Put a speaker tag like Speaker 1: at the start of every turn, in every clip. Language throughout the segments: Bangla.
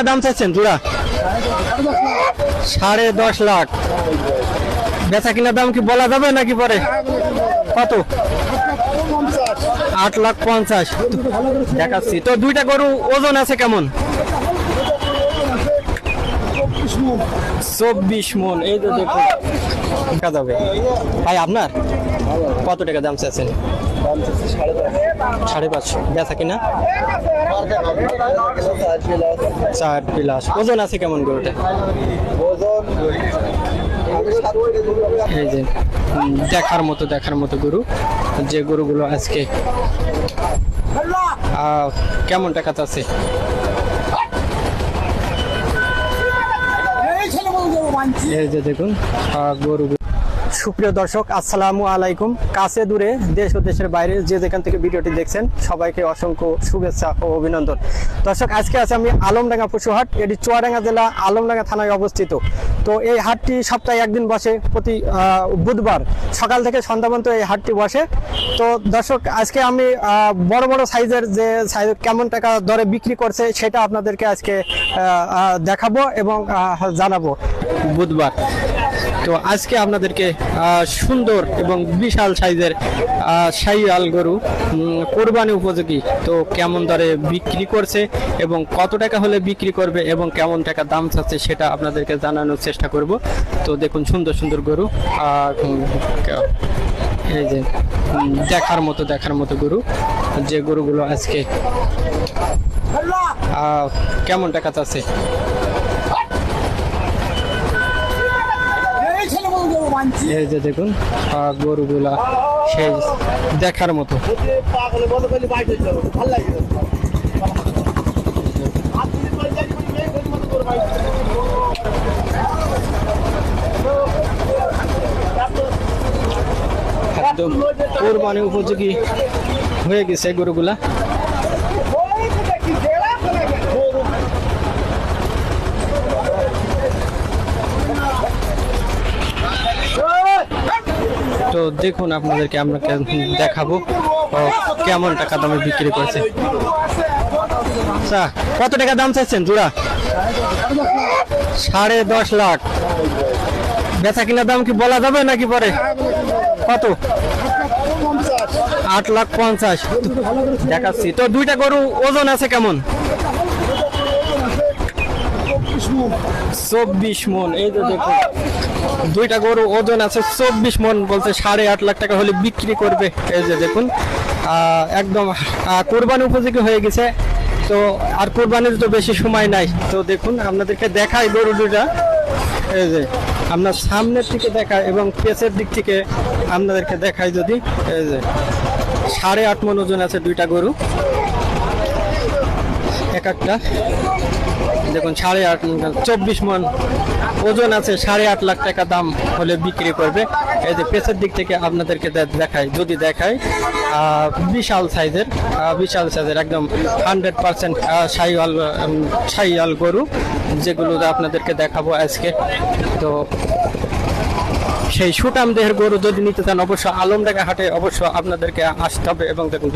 Speaker 1: দাম চাচ্ছেন জোড়া? 10.5 লাখ। বেচা কিনা দাম কি বলা যাবে নাকি পরে? কত? 8.50 লাখ দেখাচ্ছি। তো দুইটা গরু ওজন আছে কেমন? 24 মন। এই তো দেখুন টাকা যাবে ভাই। আপনার কত টাকা দাম চাচ্ছেন? 5.5। বেচা কিনা 4+। ওজন আছে কেমন গরুটা? এই যে দেখার মতো গরু, যে গরুগুলো আজকে কেমন টাকা চাচ্ছে? এই যে দেখুন গরু। সুপ্রিয় দর্শক, আসসালামু আলাইকুম। কাছে দূরে দেশ ও দেশের বাইরে যে যেখান থেকে ভিডিওটি দেখছেন সবাইকে অসংখ্য শুভেচ্ছা ও অভিনন্দন। দর্শক, আজকে আছে আমি আলমডাঙ্গা পশুহাট। এটি চুয়াডাঙ্গা জেলা আলমডাঙ্গা থানায় অবস্থিত। তো এই হাটটি সপ্তাহে একদিন বসে, প্রতি বুধবার সকাল থেকে সন্ধ্যা পর্যন্ত এই হাটটি বসে। তো দর্শক, আজকে আমি বড় বড় সাইজের যে কেমন টাকা দরে বিক্রি করছে সেটা আপনাদেরকে আজকে দেখাবো এবং জানাবো। বুধবার তো আজকে আপনাদেরকে সুন্দর এবং বিশাল সাইজের শাহিওয়াল গরু, কোরবানি উপযোগী, তো কেমন দরে বিক্রি করছে এবং কত টাকা হলে বিক্রি করবে এবং কেমন টাকা দাম চাচ্ছে সেটা আপনাদেরকে জানানোর চেষ্টা করব। তো দেখুন সুন্দর গরু, এই যে দেখার মতো গরু, যে গরুগুলো আজকে কেমন টাকা চাচ্ছে? এই যে দেখুন গরুগুলা সেই দেখার মতো। একদম কোরবানি উপযোগী হয়ে গেছে গরুগুলা। তো দেখুন আপনাদেরকে দেখাবো কেমন টাকা দামে বিক্রি করছে। আচ্ছা, কত টাকা দাম চাচ্ছেন জোড়া? 10.5 লাখ। বেচা কিনা দাম কি বলা যাবে নাকি পরে? কত? 8.50 লাখ দেখাচ্ছি। তো দুইটা গরু ওজন আছে কেমন? 24 মন। এই তো দেখুন দুইটা গরু ওজন আছে 24 মন, বলছে 8.5 লাখ টাকা হলে বিক্রি করবে। এই যে দেখুন একদম কোরবানি উপযোগী হয়ে গেছে। তো আর কোরবানির তো বেশি সময় নাই। তো দেখুন আপনাদেরকে দেখাই গরু দুটা। এই যে আপনার সামনের দিকে দেখায় এবং পেছের দিক থেকে আপনাদেরকে দেখাই যদি। এই যে 8.5 মন ওজন আছে দুইটা গরু, এক একটা দেখুন 8.5 24 মন ওজন আছে। 8.5 লাখ টাকা দাম হলে বিক্রি করবে। এই যে পেছের দিক থেকে আপনাদেরকে দেখাই যদি দেখাই, বিশাল সাইজের একদম 100% শাহিওয়াল গরু, যেগুলো আপনাদেরকে দেখাবো আজকে। তো সেই সুটাম দেহের গরু যদি নিতে চান অবশ্য আলমডাঙ্গা হাটে অবশ্য আপনাদেরকে আসতে হবে। এবং দেখুন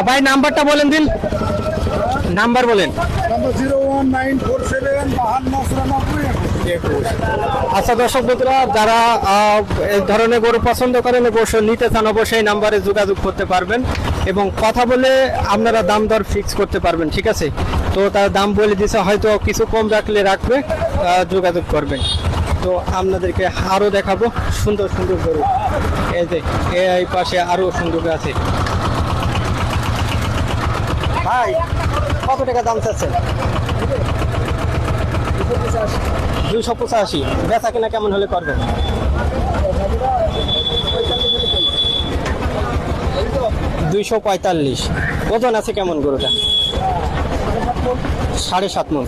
Speaker 1: ভাই নাম্বারটা বলেন দিন, নাম্বার বলেন। 01947529921। আচ্ছা দর্শক বন্ধুরা, যারা এই ধরনের গরু পছন্দ করেন অবশ্যই নিতে চান অবশ্যই নাম্বারে যোগাযোগ করতে পারবেন এবং কথা বলে আপনারা দাম দর ফিক্স করতে পারবেন। ঠিক আছে? তো তার দাম বলে দিছে, হয়তো কিছু কম রাখবে, যোগাযোগ করবেন। তো আপনাদেরকে আরো দেখাবো সুন্দর গরু। এই যে এই পাশে আরো সুন্দর আছে। ভাই কত টাকা দাম চাচ্ছেন? 285। বেচা কিনা কেমন হলে করবেন? 245। ওজন আছে কেমন গরুটা? 7.5 মন।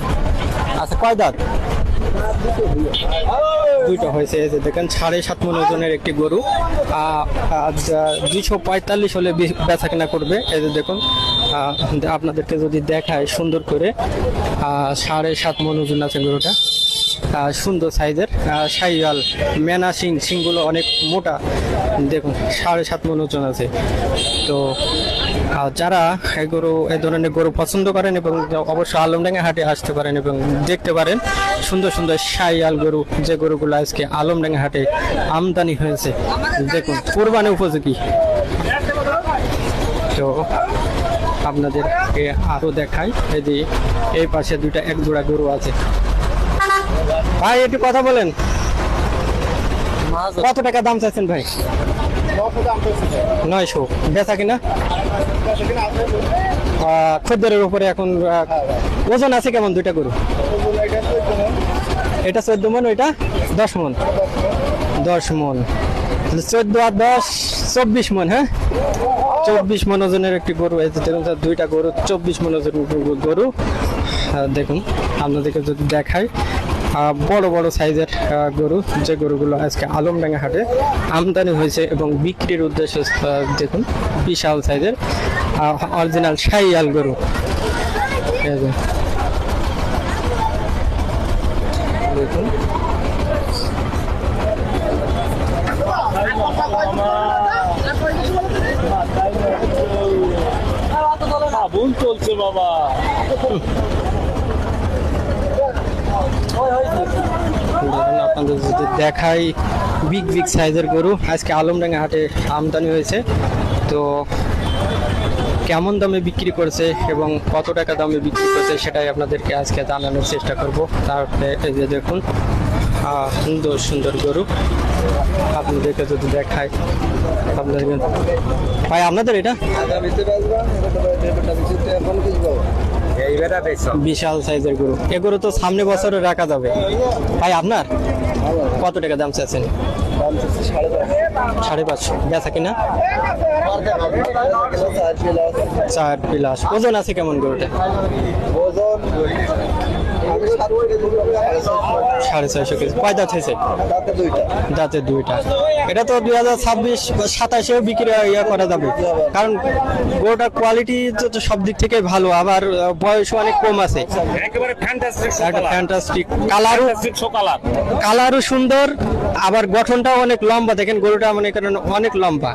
Speaker 1: আচ্ছা, কয় দাঁত? দুইটা হয়েছে। এই যে দেখেন 7.5 মন ওজনের একটি গরু, 245 হলে বেচা কেনা করবে। এই যে দেখুন আপনাদেরকে যদি দেখায় সুন্দর করে, 7.5 মন ওজন আছে গরুটা। সুন্দর সাইজের শাহিওয়াল মেনা সিংগুলো অনেক মোটা। দেখুন 7.5 মন ওজন আছে। তো আর যারা এই ধরনের গরু পছন্দ করেন এবং অবশ্যই আলমডাঙ্গা হাটে আসতে পারেন এবং দেখতে পারেন সুন্দর সুন্দর শাহিওয়াল গরু, যে গরুগুলো আজকে আলমডাঙ্গা হাটে আমদানি হয়েছে। দেখুন কুরবানি উপযোগী। তো আপনাদেরকে আরো দেখাই, এই যে এই পাশে দুইটা এক জোড়া গরু আছে। ভাই একটু কথা বলেন, কত টাকা দাম চাইছেন ভাই? 900। বেচা কিনা খদ্দেরের উপরে এখন ওজন আছে কেমন দুইটা গরু? এটা 14 মন, ওইটা 10 মন। 10 মন, 14 আর 10 24 মন। হ্যাঁ, 24 মন ওজনের একটি গরু। এই দেখুন দুইটা গরু 24 মন ওজনের গরু। দেখুন আপনাদেরকে যদি দেখাই, বড় বড় সাইজের গরু, যে গরুগুলো আজকে আলমডাঙ্গা হাটে আমদানি হয়েছে এবং বিক্রির উদ্দেশ্যে দেখুন বিশাল সাইজের অরিজিনাল শাহিওয়াল গরু। দেখুন
Speaker 2: চলছে বাবা।
Speaker 1: আপনাদের যদি দেখাই, বিগ বিগ সাইজের গরু আজকে আলমডাঙ্গা হাটে আমদানি হয়েছে। তো কেমন দামে বিক্রি করছে এবং কত টাকা দামে বিক্রি করছে সেটাই আপনাদেরকে আজকে জানানোর চেষ্টা করব। তারপরে এই যে দেখুন সুন্দর সুন্দর গরু আপনাদেরকে যদি দেখাই, আপনাদের ভাই আপনাদের এটা বিশাল সাইজের গরু। এ গরু তো সামনে বছরে রাখা যাবে। ভাই আপনার কত টাকা দাম চাচ্ছেন? 550। বেচা কিনা 4 প্লাস। ওজন আছে কেমন গরুটা? 650 কেজি। কয় দাঁত হয়েছে? দাঁতে দুইটা। এটা তো 2026-27-এও বিক্রি করা যাবে, কারণ গরুটার কোয়ালিটি তো সব দিক থেকে ভালো, আবার বয়সও অনেক কম আছে।
Speaker 2: একেবারে
Speaker 1: ফ্যান্টাস্টিক কালারও সুন্দর, আবার গঠনটাও অনেক লম্বা। দেখেন গরুটা মনে করেন অনেক লম্বা,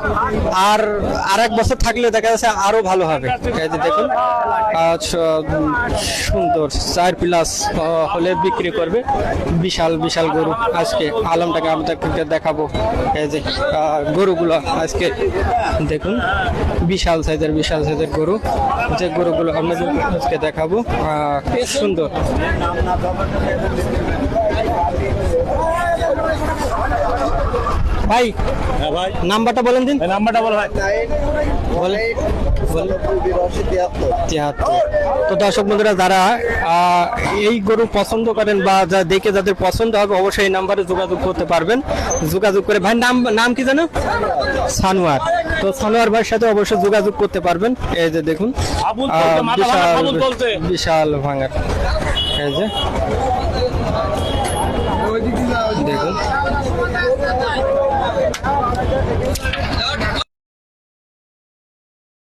Speaker 1: আর এক বছর থাকলে দেখা যাচ্ছে আরো ভালো হবে। এই যে দেখুন সুন্দর 4 প্লাস হলে বিক্রি করবে। বিশাল বিশাল গরু আজকে আলমটাকে আপনাদেরকে দেখাবো। এই যে গরুগুলো আজকে দেখুন বিশাল সাইজের গরু, যে গরুগুলো আপনাদের আজকে দেখাবো সুন্দর। ভাই
Speaker 2: হ্যাঁ ভাই,
Speaker 1: নাম্বারটা বলেন দিন।
Speaker 2: নাম্বারটা বল ভাই।
Speaker 1: বলে 73। তো দর্শক বন্ধুরা, যারা এই গরু পছন্দ করেন বা যা দেখে যাদের পছন্দ হবে অবশ্যই এই নাম্বারে যোগাযোগ করতে পারবেন। যোগাযোগ করে ভাই নাম কি জানো? সানোয়ার। তো সানোয়ার ভাইয়ের সাথে অবশ্যই যোগাযোগ করতে পারবেন। এই যে দেখুন বিশাল ভাঙার, এই যে দেখুন